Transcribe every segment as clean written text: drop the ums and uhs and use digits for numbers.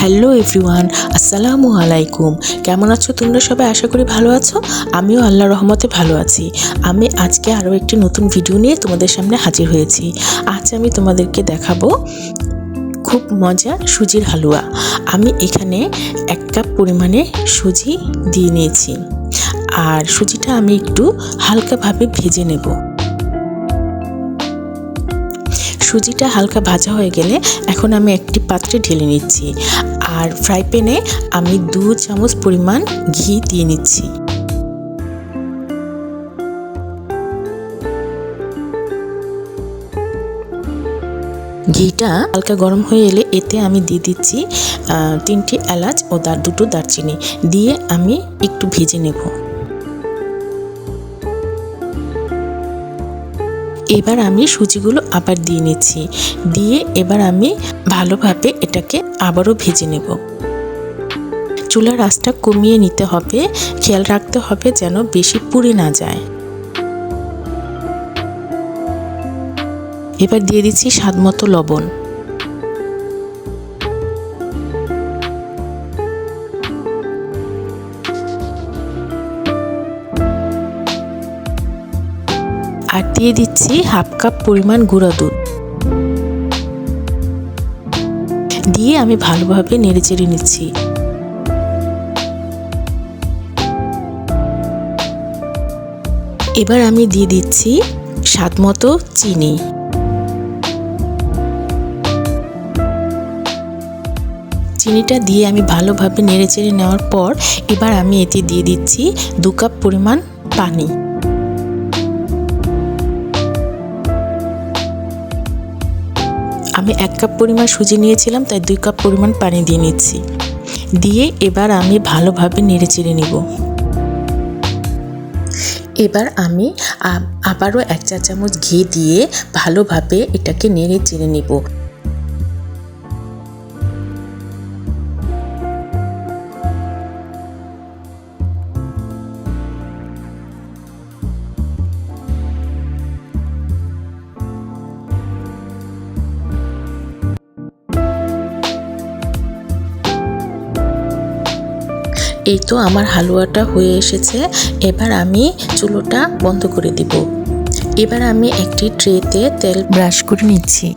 Hello everyone, আসসালামু আলাইকুম। কেমন আছো তোমরা সবাই? আশা করি ভালো আছো। আমিও আল্লাহর রহমতে ভালো আছি। আমি আজকে আরও একটি নতুন ভিডিও নিয়ে তোমাদের সামনে হাজির হয়েছি। আজ আমি তোমাদেরকে দেখাবো খুব মজা সুজির হালুয়া। আমি এখানে 1 কাপ পরিমাণে সুজি দিয়ে নিয়েছি, আর সুজিটা আমি একটু হালকাভাবে ভেজে নেব। সুজিটা হালকা ভাজা হয়ে গেলে এখন আমি একটি পাত্রে ঢেলে নিচ্ছি, আর ফ্রাই প্যানে আমি 2 চামচ পরিমাণ ঘি দিয়ে নিচ্ছি। ঘিটা হালকা গরম হয়ে এলে এতে আমি দিয়ে দিচ্ছি 3টি এলাচ ও 2টো দারচিনি দিয়ে আমি একটু ভেজে নেব। এবার আমি সুজিগুলো আবার দিয়ে নিচ্ছি, দিয়ে এবার আমি ভালোভাবে এটাকে আবারও ভেজে নেব। চুলার আঁচটা কমিয়ে নিতে হবে, খেয়াল রাখতে হবে যেন বেশি পুড়ে না যায়। এবার দিয়ে দিচ্ছি স্বাদমতো লবণ। আর দিয়ে দিচ্ছি 1/2 কাপ পরিমাণ গুঁড়া দুধ দিয়ে আমি ভালোভাবে নেড়েচেড়ে নিচ্ছি। এবার আমি দিয়ে দিচ্ছি স্বাদমতো চিনি। চিনিটা দিয়ে আমি ভালোভাবে নেড়েচেড়ে নেওয়ার পর এবার আমি এতে দিয়ে দিচ্ছি 2 কাপ পরিমাণ পানি। আমি 1 কাপ পরিমাণ সুজি নিয়েছিলাম, তাই 2 কাপ পরিমাণ পানি দিয়ে নিচ্ছি। দিয়ে এবার আমি ভালোভাবে নেড়েচেড়ে নেব। এবার আমি আবারও 1 চা চামচ ঘি দিয়ে ভালোভাবে এটাকে নেড়ে চেড়ে নেব। এই তো আমার হালুয়াটা হয়ে এসেছে। এবার আমি চুলোটা বন্ধ করে দিব। এবার আমি একটি ট্রেতে তেল ব্রাশ করে নিচ্ছি।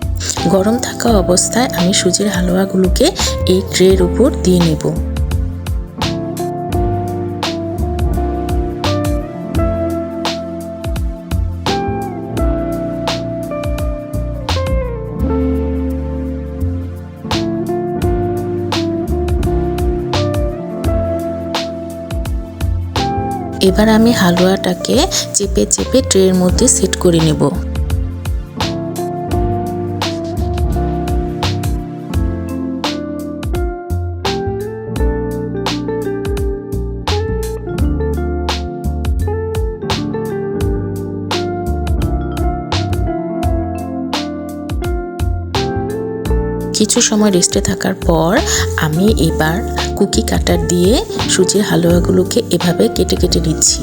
গরম থাকা অবস্থায় আমি সুজির হালুয়াগুলোকে এই ট্রের উপর দিয়ে নেব। এবার আমি হালুয়াটাকে চেপে চেপে ট্রের মধ্যে সেট করে নেব। কিছু সময় রেস্টে থাকার পর আমি এবার কুকি কাটার দিয়ে সুজির হালুয়াগুলোকে এভাবে কেটে কেটে নিচ্ছি।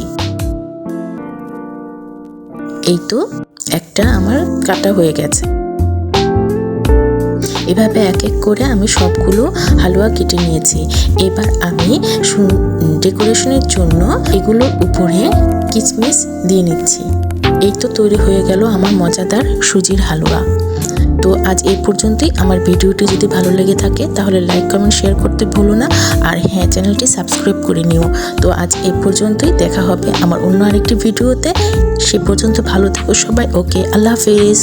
এই তো একটা আমার কাটা হয়ে গেছে। এভাবে এক এক করে আমি সবগুলো হালুয়া কেটে নিয়েছি। এবার আমি ডেকোরেশনের জন্য এগুলোর উপরে কিশমিশ দিয়ে নিচ্ছি। এই তো তৈরি হয়ে গেল আমার মজাদার সুজির হালুয়া। তো আজ এই পর্যন্তই। আমার ভিডিওটি যদি ভালো লেগে থাকে তাহলে লাইক কমেন্ট শেয়ার করতে ভুলো না, আর হ্যাঁ, চ্যানেলটি সাবস্ক্রাইব করে নিও। তো আজ এই পর্যন্তই, দেখা হবে আমার অন্য আরেকটি ভিডিওতে। সে পর্যন্ত ভালো থেকো সবাই। ওকে, আল্লাহ হাফেজ।